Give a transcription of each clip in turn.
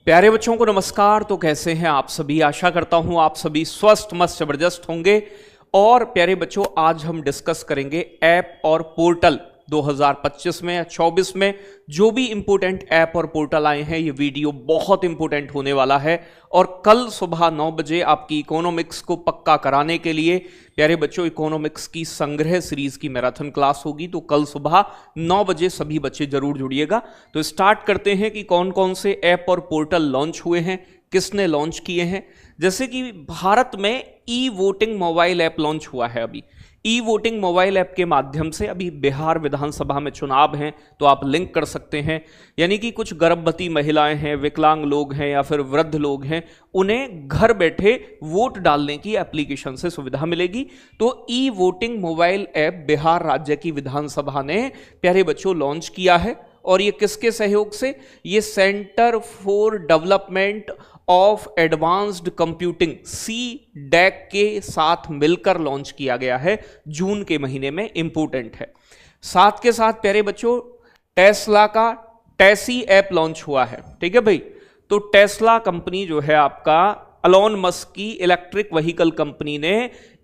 प्यारे बच्चों को नमस्कार। तो कैसे हैं आप सभी? आशा करता हूं आप सभी स्वस्थ मस्त जबरदस्त होंगे। और प्यारे बच्चों, आज हम डिस्कस करेंगे ऐप और पोर्टल 2025 में या 24 में जो भी इंपोर्टेंट ऐप और पोर्टल आए हैं। ये वीडियो बहुत इंपोर्टेंट होने वाला है और कल सुबह 9 बजे आपकी इकोनॉमिक्स को पक्का कराने के लिए प्यारे बच्चों इकोनॉमिक्स की संग्रह सीरीज की मैराथन क्लास होगी। तो कल सुबह 9 बजे सभी बच्चे जरूर जुड़िएगा। तो स्टार्ट करते हैं कि कौन कौन से ऐप और पोर्टल लॉन्च हुए हैं, किसने लॉन्च किए हैं। जैसे कि भारत में e voting mobile app launch हुआ है। अभी ई वोटिंग मोबाइल ऐप के माध्यम से अभी बिहार विधानसभा में चुनाव हैं, तो आप लिंक कर सकते हैं। यानी कि कुछ गर्भवती महिलाएं हैं, विकलांग लोग हैं या फिर वृद्ध लोग हैं, उन्हें घर बैठे वोट डालने की एप्लीकेशन से सुविधा मिलेगी। तो e voting mobile app Bihar राज्य की विधानसभा ने प्यारे बच्चों लॉन्च किया है। और ये किसके सहयोग से? ये centre for development of advanced computing CDAC के साथ मिलकर लॉन्च किया गया है। जून के महीने में इंपोर्टेंट है। साथ के साथ प्यारे बच्चों टेस्ला का टैसी ऐप लॉन्च हुआ है। ठीक है भाई। तो टेस्ला कंपनी जो है आपका एलोन मस्क की इलेक्ट्रिक व्हीकल कंपनी ने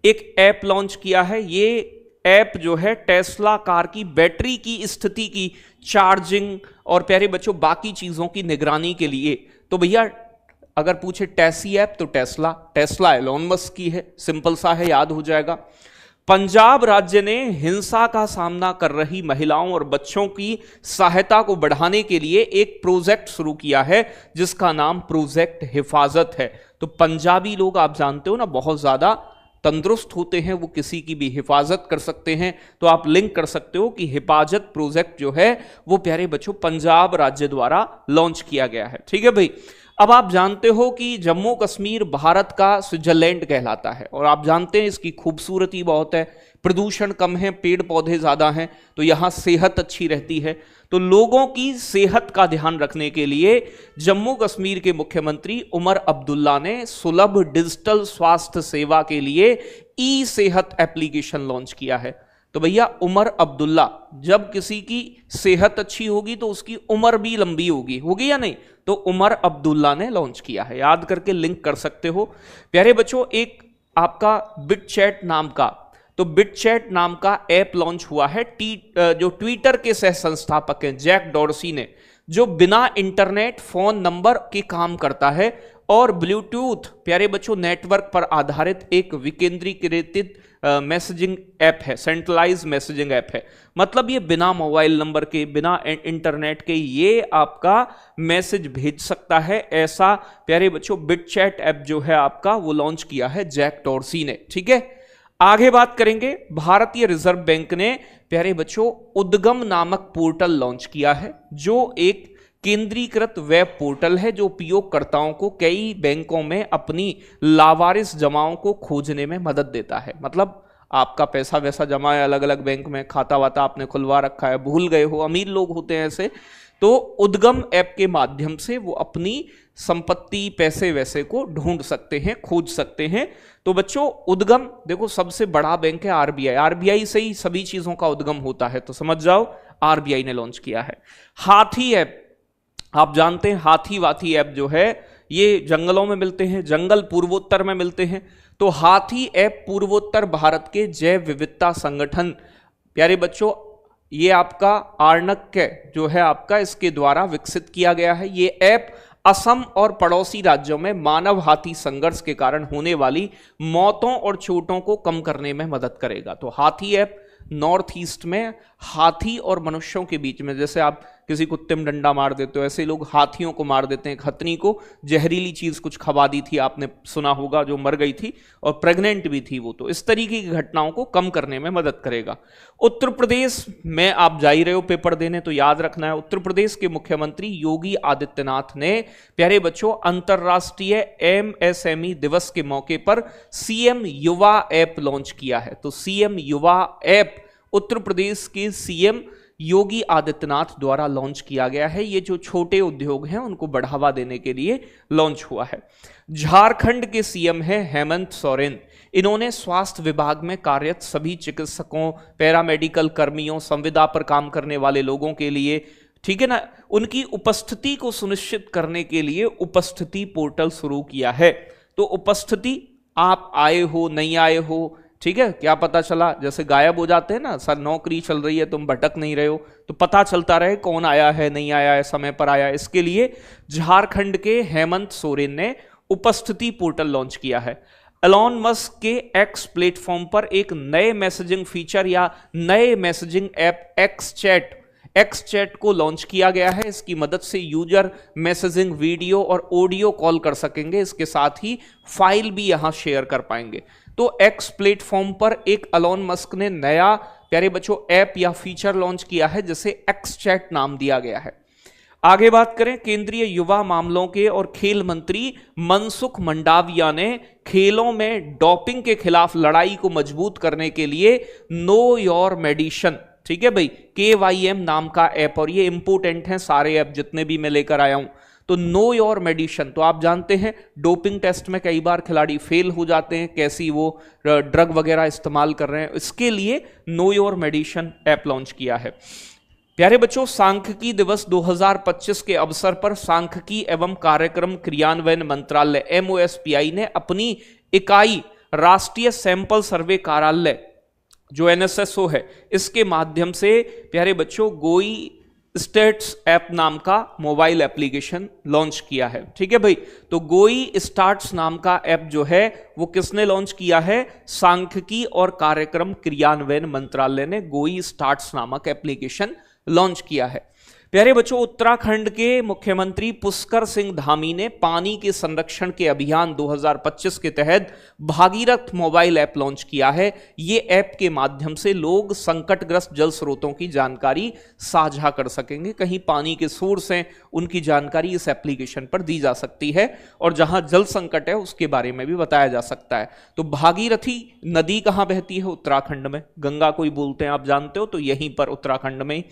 एक ऐप लॉन्च किया है। ये ऐप जो है टेस्ला कार की बैटरी की स्थिति की चार्जिंग और प्यारे बच्चों बाकी चीजों की निगरानी के लिए। तो भैया अगर पूछे टैसी ऐप तो टेस्ला एलोन मस्क की है। सिंपल सा है, याद हो जाएगा। पंजाब राज्य ने हिंसा का सामना कर रही महिलाओं और बच्चों की सहायता को बढ़ाने के लिए एक प्रोजेक्ट शुरू किया है जिसका नाम प्रोजेक्ट हिफाजत है। तो पंजाबी लोग आप जानते हो ना, बहुत ज्यादा तंदुरुस्त होते हैं, वो किसी की भी हिफाजत कर सकते हैं। तो आप लिंक कर सकते हो कि हिफाजत प्रोजेक्ट जो है वो प्यारे बच्चों पंजाब राज्य द्वारा लॉन्च किया गया है। ठीक है भाई। अब आप जानते हो कि जम्मू कश्मीर भारत का स्विट्जरलैंड कहलाता है और आप जानते हैं इसकी खूबसूरती बहुत है, प्रदूषण कम है, पेड़ पौधे ज्यादा हैं, तो यहां सेहत अच्छी रहती है। तो लोगों की सेहत का ध्यान रखने के लिए जम्मू कश्मीर के मुख्यमंत्री उमर अब्दुल्ला ने सुलभ डिजिटल स्वास्थ्य सेवा के लिए ई सेहत एप्लीकेशन लॉन्च किया है। तो भैया उमर अब्दुल्ला, जब किसी की सेहत अच्छी होगी तो उसकी उम्र भी लंबी होगी या नहीं? तो उमर अब्दुल्ला ने लॉन्च किया है, याद करके लिंक कर सकते हो। प्यारे बच्चों एक आपका बिटचैट नाम का, तो बिटचैट नाम का ऐप लॉन्च हुआ है। जो ट्विटर के सह संस्थापक हैं जैक डॉर्सी ने, जो बिना इंटरनेट फोन नंबर के काम करता है और ब्लूटूथ प्यारे बच्चों नेटवर्क पर आधारित एक विकेंद्रीकृत मैसेजिंग ऐप है, सेंट्रलाइज मैसेजिंग ऐप है। मतलब ये बिना मोबाइल नंबर के, बिना इंटरनेट के ये आपका मैसेज भेज सकता है। ऐसा प्यारे बच्चों बिटचैट ऐप जो है आपका वो लॉन्च किया है जैक डॉर्सी ने। ठीक है, आगे बात करेंगे। भारतीय रिजर्व बैंक ने प्यारे बच्चों उद्गम नामक पोर्टल लॉन्च किया है, जो एक केंद्रीकृत वेब पोर्टल है जो उपयोगकर्ताओं को कई बैंकों में अपनी लावारिस जमाओं को खोजने में मदद देता है। मतलब आपका पैसा वैसा जमा है अलग अलग बैंक में, खाता वाता आपने खुलवा रखा है, भूल गए हो, अमीर लोग होते हैं ऐसे, तो उद्गम ऐप के माध्यम से वो अपनी संपत्ति पैसे वैसे को ढूंढ सकते हैं, खोज सकते हैं। तो बच्चों उद्गम देखो सबसे बड़ा बैंक है आरबीआई से ही सभी चीजों का उद्गम होता है, तो समझ जाओ आरबीआई ने लॉन्च किया है। हाथी ऐप, आप जानते हैं हाथी वाथी ऐप जो है ये जंगलों में मिलते हैं, जंगल पूर्वोत्तर में मिलते हैं। तो हाथी ऐप पूर्वोत्तर भारत के जैव विविधता संगठन प्यारे बच्चों ये आपका आर्णक्य जो है आपका इसके द्वारा विकसित किया गया है। ये ऐप असम और पड़ोसी राज्यों में मानव हाथी संघर्ष के कारण होने वाली मौतों और चोटों को कम करने में मदद करेगा। तो हाथी ऐप नॉर्थ ईस्ट में हाथी और मनुष्यों के बीच में, जैसे आप किसी कुत्ते में डंडा मार देते हो ऐसे लोग हाथियों को मार देते हैं। खतनी को जहरीली चीज कुछ खवा दी थी, आपने सुना होगा, जो मर गई थी और प्रेग्नेंट भी थी वो। तो इस तरीके की घटनाओं को कम करने में मदद करेगा। उत्तर प्रदेश में आप जा ही रहे हो पेपर देने, तो याद रखना है उत्तर प्रदेश के मुख्यमंत्री योगी आदित्यनाथ ने प्यारे बच्चों अंतरराष्ट्रीय MSME दिवस के मौके पर CM युवा ऐप लॉन्च किया है। तो CM युवा ऐप उत्तर प्रदेश के CM योगी आदित्यनाथ द्वारा लॉन्च किया गया है। ये जो छोटे उद्योग हैं उनको बढ़ावा देने के लिए लॉन्च हुआ है। झारखंड के CM है हेमंत सोरेन। इन्होंने स्वास्थ्य विभाग में कार्यरत सभी चिकित्सकों, पैरामेडिकल कर्मियों, संविदा पर काम करने वाले लोगों के लिए ठीक है ना, उनकी उपस्थिति को सुनिश्चित करने के लिए उपस्थिति पोर्टल शुरू किया है। तो उपस्थिति, आप आए हो नहीं आए हो, ठीक है, क्या पता चला, जैसे गायब हो जाते हैं ना, सर नौकरी चल रही है तुम भटक नहीं रहे हो, तो पता चलता रहे कौन आया है नहीं आया है, समय पर आया है। इसके लिए झारखंड के हेमंत सोरेन ने उपस्थिति पोर्टल लॉन्च किया है। एलॉन मस्क के एक्स प्लेटफॉर्म पर एक नए मैसेजिंग फीचर या नए मैसेजिंग ऐप एक्स चैट को लॉन्च किया गया है। इसकी मदद से यूजर मैसेजिंग, वीडियो और ऑडियो कॉल कर सकेंगे, इसके साथ ही फाइल भी यहां शेयर कर पाएंगे। तो एक्स प्लेटफॉर्म पर एक एलॉन मस्क ने नया प्यारे बच्चों ऐप या फीचर लॉन्च किया है जिसे एक्स चैट नाम दिया गया है। आगे बात करें, केंद्रीय युवा मामलों के और खेल मंत्री मनसुख मंडाविया ने खेलों में डोपिंग के खिलाफ लड़ाई को मजबूत करने के लिए नो योर मेडिशन, ठीक है भाई, KYM नाम का ऐप, और ये इंपोर्टेंट है सारे ऐप जितने भी मैं लेकर आया हूं। तो नो योर मेडिशन, तो आप जानते हैं डोपिंग टेस्ट में कई बार खिलाड़ी फेल हो जाते हैं, कैसी वो ड्रग वगैरह इस्तेमाल कर रहे हैं, इसके लिए know your medicine app launch किया है। प्यारे बच्चों, सांख्यिकी दिवस 2025 के अवसर पर सांख्यिकी एवं कार्यक्रम क्रियान्वयन मंत्रालय MOSPI ने अपनी इकाई राष्ट्रीय सैंपल सर्वे कार्यालय जो NSSO है, इसके माध्यम से प्यारे बच्चों गोई स्टेट्स ऐप नाम का मोबाइल एप्लीकेशन लॉन्च किया है। ठीक है भाई, तो गोई स्टार्ट्स नाम का ऐप जो है वो किसने लॉन्च किया है? सांख्यिकी और कार्यक्रम क्रियान्वयन मंत्रालय ने गोई स्टार्ट्स नामक एप्लीकेशन लॉन्च किया है। प्यारे बच्चों, उत्तराखंड के मुख्यमंत्री पुष्कर सिंह धामी ने पानी के संरक्षण के अभियान 2025 के तहत भागीरथ मोबाइल ऐप लॉन्च किया है। ये ऐप के माध्यम से लोग संकटग्रस्त जल स्रोतों की जानकारी साझा कर सकेंगे। कहीं पानी के सोर्स हैं, उनकी जानकारी इस एप्लीकेशन पर दी जा सकती है और जहां जल संकट है उसके बारे में भी बताया जा सकता है। तो भागीरथी नदी कहां बहती है? उत्तराखंड में। गंगा कोई बोलते हैं, आप जानते हो, तो यहीं पर उत्तराखंड में।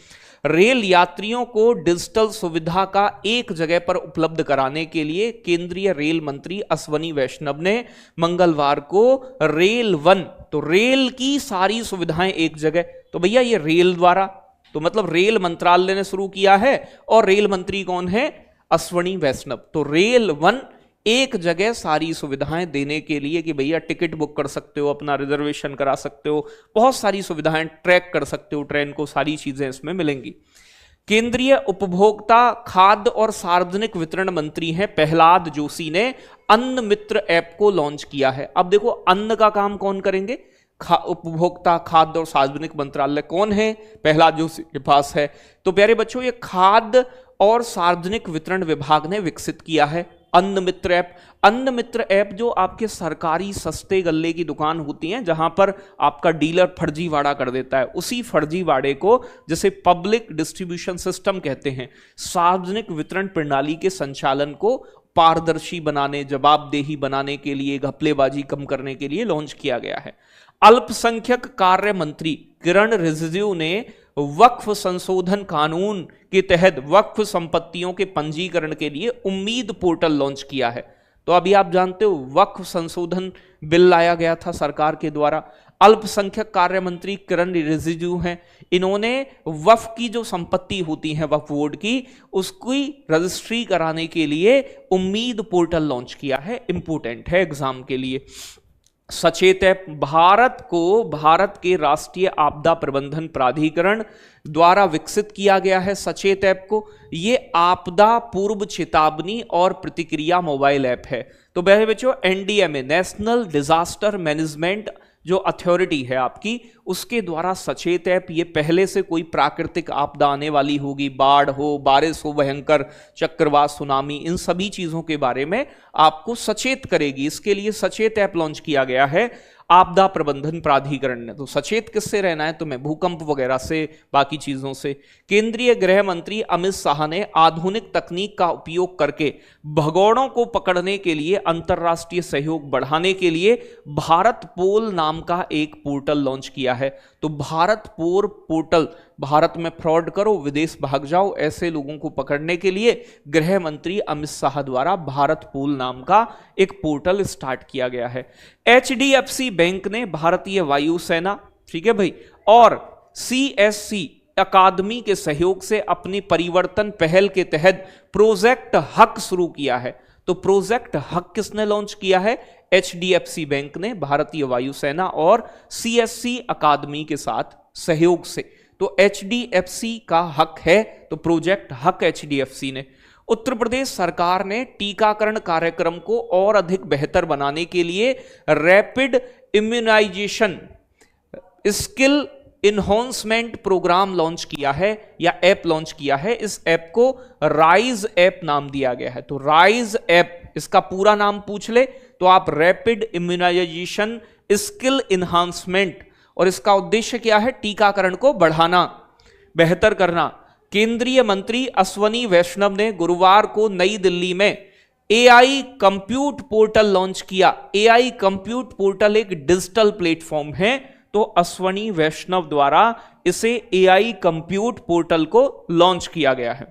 रेल यात्रियों को डिजिटल सुविधा का एक जगह पर उपलब्ध कराने के लिए केंद्रीय रेल मंत्री अश्वनी वैष्णव ने मंगलवार को रेल वन, तो रेल की सारी सुविधाएं एक जगह, तो भैया ये रेल द्वारा, तो मतलब रेल मंत्रालय ने शुरू किया है और रेल मंत्री कौन है? अश्वनी वैष्णव। तो रेल वन एक जगह सारी सुविधाएं देने के लिए कि भैया टिकट बुक कर सकते हो, अपना रिजर्वेशन करा सकते हो, बहुत सारी सुविधाएं, ट्रैक कर सकते हो ट्रेन को, सारी चीजें इसमें मिलेंगी। केंद्रीय उपभोक्ता खाद्य और सार्वजनिक वितरण मंत्री हैं प्रहलाद जोशी ने अन्न मित्र ऐप को लॉन्च किया है। अब देखो, अन्न का काम कौन करेंगे? उपभोक्ता खाद्य और सार्वजनिक मंत्रालय कौन है? प्रहलाद जोशी के पास है। तो प्यारे बच्चों, ये खाद्य और सार्वजनिक वितरण विभाग ने विकसित किया है अन्न मित्र ऐप। अन्न मित्र ऐप जो आपके सरकारी सस्ते गल्ले की दुकान होती हैं, जहां पर आपका डीलर फर्जीवाड़ा कर देता है, उसी फर्जीवाड़े को जैसे पब्लिक डिस्ट्रीब्यूशन सिस्टम कहते हैं, सार्वजनिक वितरण प्रणाली के संचालन को पारदर्शी बनाने, जवाबदेही बनाने के लिए, घपलेबाजी कम करने के लिए लॉन्च किया गया है। अल्पसंख्यक कार्य मंत्री किरण रिजिजू ने वक्फ संशोधन कानून के तहत वक्फ संपत्तियों के पंजीकरण के लिए उम्मीद पोर्टल लॉन्च किया है। तो अभी आप जानते हो वक्फ संशोधन बिल लाया गया था सरकार के द्वारा। अल्पसंख्यक कार्य मंत्री किरण रिजिजू हैं, इन्होंने वक्फ की जो संपत्ति होती है वक्फ बोर्ड की, उसकी रजिस्ट्री कराने के लिए उम्मीद पोर्टल लॉन्च किया है। इंपोर्टेंट है एग्जाम के लिए। सचेत ऐप भारत के राष्ट्रीय आपदा प्रबंधन प्राधिकरण द्वारा विकसित किया गया है। सचेत ऐप को, ये आपदा पूर्व चेतावनी और प्रतिक्रिया मोबाइल ऐप है। तो मेरे बच्चों, NDMA नेशनल डिजास्टर मैनेजमेंट जो अथॉरिटी है आपकी, उसके द्वारा सचेत ऐप, ये पहले से कोई प्राकृतिक आपदा आने वाली होगी, बाढ़ हो, बारिश हो भयंकर, चक्रवात, सुनामी, इन सभी चीजों के बारे में आपको सचेत करेगी। इसके लिए सचेत ऐप लॉन्च किया गया है आपदा प्रबंधन प्राधिकरण ने। तो सचेत किससे रहना है तुम्हें? भूकंप वगैरह से, बाकी चीजों से। केंद्रीय गृह मंत्री अमित शाह ने आधुनिक तकनीक का उपयोग करके भगोड़ों को पकड़ने के लिए अंतरराष्ट्रीय सहयोग बढ़ाने के लिए भारत पोल नाम का एक पोर्टल लॉन्च किया है। तो भारत पोर्टल, भारत में फ्रॉड करो, विदेश भाग जाओ, ऐसे लोगों को पकड़ने के लिए गृह मंत्री अमित शाह द्वारा भारत पोल नाम का एक पोर्टल स्टार्ट किया गया है। HDFC बैंक ने भारतीय वायुसेना, ठीक है भाई, और CSC अकादमी के सहयोग से अपनी परिवर्तन पहल के तहत प्रोजेक्ट हक शुरू किया है। तो प्रोजेक्ट हक किसने लॉन्च किया है? HDFC बैंक ने, भारतीय वायुसेना और CSC अकादमी के साथ सहयोग से। तो HDFC का हक है, तो प्रोजेक्ट हक HDFC ने। उत्तर प्रदेश सरकार ने टीकाकरण कार्यक्रम को और अधिक बेहतर बनाने के लिए rapid immunisation skill enhancement programme launch किया है या ऐप लॉन्च किया है। इस ऐप को राइज ऐप नाम दिया गया है। तो राइज ऐप, इसका पूरा नाम पूछ ले तो आप रैपिड इम्यूनाइजेशन स्किल इन्हांसमेंट, और इसका उद्देश्य क्या है? टीकाकरण को बढ़ाना, बेहतर करना। केंद्रीय मंत्री अश्वनी वैष्णव ने गुरुवार को नई दिल्ली में AI कंप्यूट पोर्टल लॉन्च किया। AI कंप्यूट पोर्टल एक डिजिटल प्लेटफॉर्म है, तो अश्वनी वैष्णव द्वारा इसे AI कंप्यूट पोर्टल को लॉन्च किया गया है।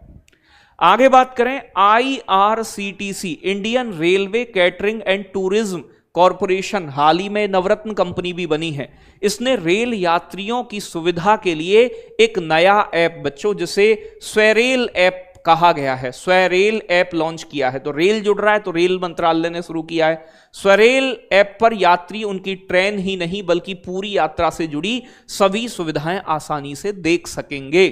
आगे बात करें, IRCTC Indian railway catering and tourism corporation हाल ही में नवरत्न कंपनी भी बनी है। इसने रेल यात्रियों की सुविधा के लिए एक नया ऐप बच्चों, जिसे स्वरेल ऐप कहा गया है, स्वरेल ऐप लॉन्च किया है। तो रेल जुड़ रहा है, तो रेल मंत्रालय ने शुरू किया है। स्वरेल ऐप पर यात्री उनकी ट्रेन ही नहीं बल्कि पूरी यात्रा से जुड़ी सभी सुविधाएं आसानी से देख सकेंगे।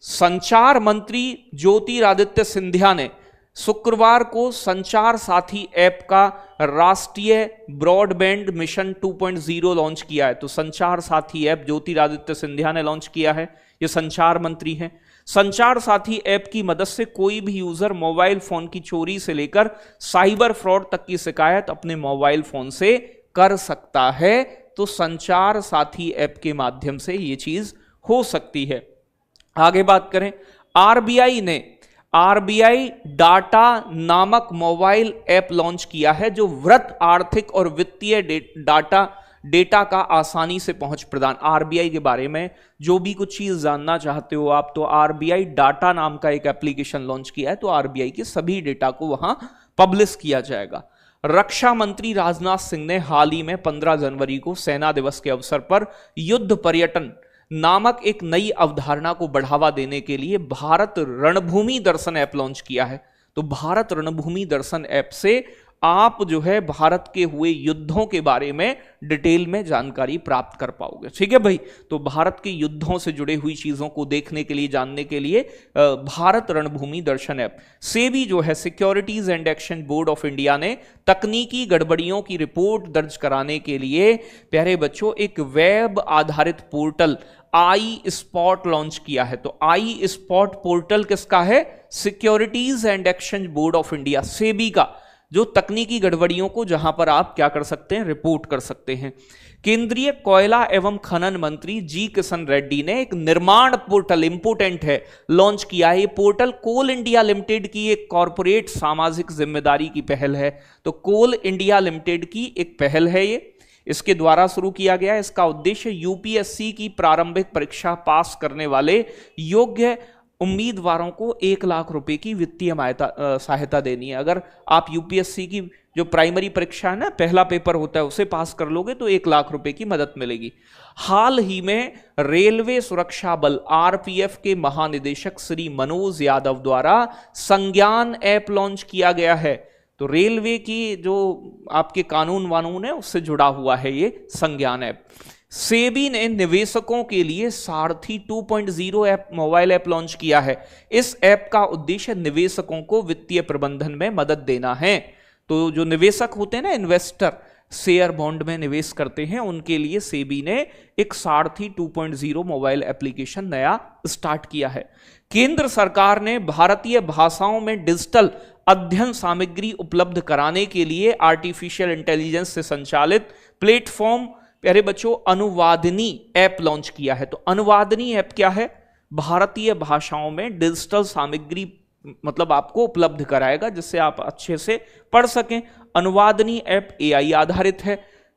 संचार मंत्री ज्योतिरादित्य सिंधिया ने शुक्रवार को संचार साथी ऐप का राष्ट्रीय ब्रॉडबैंड मिशन 2.0 लॉन्च किया है। तो संचार साथी ऐप ज्योतिरादित्य सिंधिया ने लॉन्च किया है, ये संचार मंत्री हैं। संचार साथी ऐप की मदद से कोई भी यूजर मोबाइल फोन की चोरी से लेकर साइबर फ्रॉड तक की शिकायत अपने मोबाइल फोन से कर सकता है। तो संचार साथी ऐप के माध्यम से यह चीज हो सकती है। आगे बात करें, RBI ने RBI डाटा नामक मोबाइल ऐप लॉन्च किया है, जो वृहत आर्थिक और वित्तीय डेटा का आसानी से पहुंच प्रदान। RBI के बारे में जो भी कुछ चीज जानना चाहते हो आप, तो RBI डाटा नाम का एक एप्लीकेशन लॉन्च किया है, तो RBI के सभी डेटा को वहां पब्लिश किया जाएगा। रक्षा मंत्री राजनाथ सिंह ने हाल ही में 15 जनवरी को सेना दिवस के अवसर पर युद्ध पर्यटन नामक एक नई अवधारणा को बढ़ावा देने के लिए भारत रणभूमि दर्शन ऐप लॉन्च किया है। तो भारत रणभूमि दर्शन ऐप से आप जो है भारत के हुए युद्धों के बारे में डिटेल में जानकारी प्राप्त कर पाओगे। ठीक है भाई, तो भारत के युद्धों से जुड़े हुई चीजों को देखने के लिए, जानने के लिए भारत रणभूमि दर्शन ऐप। सेबी जो है, securities and exchange board of India ने तकनीकी गड़बड़ियों की रिपोर्ट दर्ज कराने के लिए प्यारे बच्चों एक वेब आधारित पोर्टल iSpot लॉन्च किया है। तो iSpot पोर्टल किसका है? Securities and exchange board of India, SEBI का, जो तकनीकी गड़बड़ियों को जहां पर आप क्या कर सकते हैं, रिपोर्ट कर सकते हैं। केंद्रीय कोयला एवं खनन मंत्री जी किशन रेड्डी ने एक निर्माण पोर्टल, इंपोर्टेंट है, लॉन्च किया है। ये पोर्टल कोल इंडिया लिमिटेड की एक कॉरपोरेट सामाजिक जिम्मेदारी की पहल है। तो कोल इंडिया लिमिटेड की एक पहल है, ये इसके द्वारा शुरू किया गया है। इसका उद्देश्य यूपीएससी की प्रारंभिक परीक्षा पास करने वाले योग्य उम्मीदवारों को 1 लाख रुपए की वित्तीय सहायता देनी है। अगर आप यूपीएससी की जो प्राइमरी परीक्षा है ना, पहला पेपर होता है, उसे पास कर लोगे तो 1 लाख रुपए की मदद मिलेगी। हाल ही में रेलवे सुरक्षा बल RPF के महानिदेशक श्री मनोज यादव द्वारा संज्ञान ऐप लॉन्च किया गया है। तो रेलवे की जो आपके कानून वानून है उससे जुड़ा हुआ है ये संज्ञान ऐप। सेबी ने निवेशकों के लिए सारथी 2.0 ऐप, मोबाइल ऐप लॉन्च किया है। इस ऐप का उद्देश्य निवेशकों को वित्तीय प्रबंधन में मदद देना है। तो जो निवेशक होते हैं ना, इन्वेस्टर, शेयर बॉन्ड में निवेश करते हैं, उनके लिए सेबी ने एक सारथी 2.0 मोबाइल एप्लीकेशन नया स्टार्ट किया है। केंद्र सरकार ने भारतीय भाषाओं में डिजिटल अध्ययन सामग्री उपलब्ध कराने के लिए आर्टिफिशियल इंटेलिजेंस से संचालित प्लेटफॉर्म, प्यारे बच्चों, अनुवादिनी ऐप लॉन्च किया है। तो अनुवादिनी ऐप क्या है? भारतीय भाषाओं में डिजिटल सामग्री मतलब आपको उपलब्ध कराएगा, जिससे आप अच्छे से पढ़ सकें। अनुवादिनी ऐप AI आधारित है।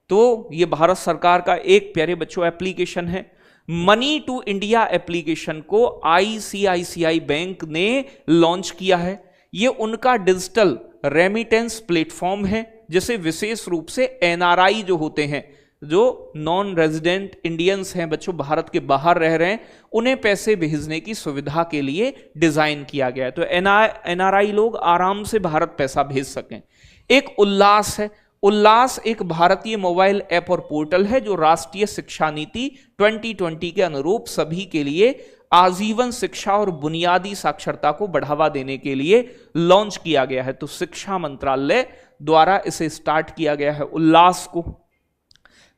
तो ये भारत सरकार का एक प्यारे बच्चों एप्लीकेशन है। मनी टू इंडिया एप्लीकेशन को ICICI बैंक ने लॉन्च किया है। ये उनका डिजिटल रेमिटेंस प्लेटफॉर्म है, जिसे विशेष रूप से NRI जो होते हैं, जो नॉन रेजिडेंट इंडियंस हैं बच्चों, भारत के बाहर रह रहे हैं, उन्हें पैसे भेजने की सुविधा के लिए डिजाइन किया गया है, तो एनआरआई लोग आराम से भारत पैसा भेज सकें। एक उल्लास है, उल्लास एक भारतीय मोबाइल ऐप और पोर्टल है जो राष्ट्रीय शिक्षा नीति 2020 के अनुरूप सभी के लिए आजीवन शिक्षा और बुनियादी साक्षरता को बढ़ावा देने के लिए लॉन्च किया गया है। तो शिक्षा मंत्रालय द्वारा इसे स्टार्ट किया गया है उल्लास को।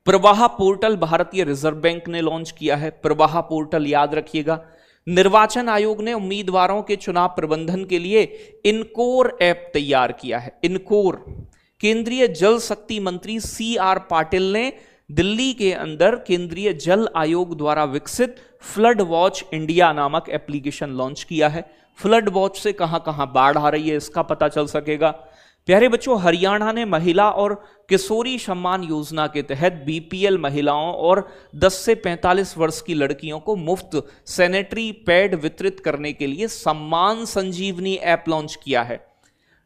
प्रवाह पोर्टल भारतीय रिजर्व बैंक ने लॉन्च किया है। प्रवाह पोर्टल याद रखिएगा। निर्वाचन आयोग ने उम्मीदवारों के चुनाव प्रबंधन के लिए इनकोर ऐप तैयार किया है। इनकोर, केंद्रीय जल शक्ति मंत्री CR पाटिल ने दिल्ली के अंदर केंद्रीय जल आयोग द्वारा विकसित फ्लड वॉच इंडिया नामक एप्लीकेशन लॉन्च किया है। फ्लड वॉच से कहां कहां बाढ़ आ रही है इसका पता चल सकेगा। प्यारे बच्चों, हरियाणा ने महिला और किशोरी सम्मान योजना के तहत BPL महिलाओं और 10 से 45 वर्ष की लड़कियों को मुफ्त सैनिटरी पैड वितरित करने के लिए सम्मान संजीवनी ऐप लॉन्च किया है।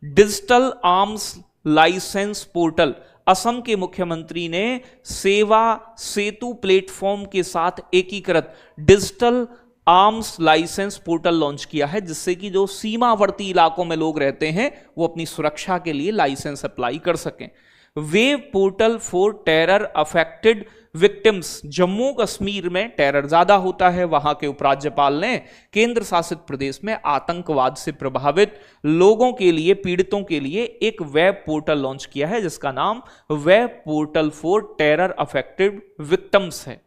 Digital arms licence portal, Assam के मुख्यमंत्री ने सेवा सेतु प्लेटफॉर्म के साथ एकीकृत digital arms licence portal launch किया है, जिससे कि जो सीमावर्ती इलाकों में लोग रहते हैं वो अपनी सुरक्षा के लिए लाइसेंस अप्लाई कर सकें। Wave portal for terror affected victims, Jammu Kashmir में टेरर ज्यादा होता है, वहां के उपराज्यपाल ने केंद्र शासित प्रदेश में आतंकवाद से प्रभावित लोगों के लिए, पीड़ितों के लिए एक वेब पोर्टल लॉन्च किया है जिसका नाम web portal for terror affected victims है।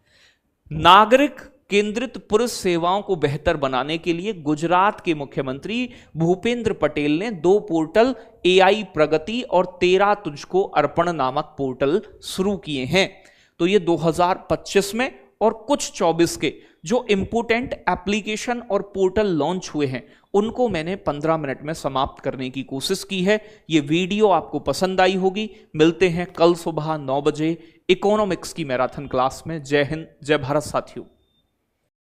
नागरिक केंद्रित पुलिस सेवाओं को बेहतर बनाने के लिए गुजरात के मुख्यमंत्री भूपेंद्र पटेल ने 2 पोर्टल AI प्रगति और 13 तुझको अर्पण नामक पोर्टल शुरू किए हैं। तो ये 2025 में और कुछ 24 के जो इंपोर्टेंट एप्लीकेशन और पोर्टल लॉन्च हुए हैं उनको मैंने 15 मिनट में समाप्त करने की कोशिश की है। ये वीडियो आपको पसंद आई होगी। मिलते हैं कल सुबह 9 बजे इकोनॉमिक्स की मैराथन क्लास में। जय हिंद, जय भारत साथियों।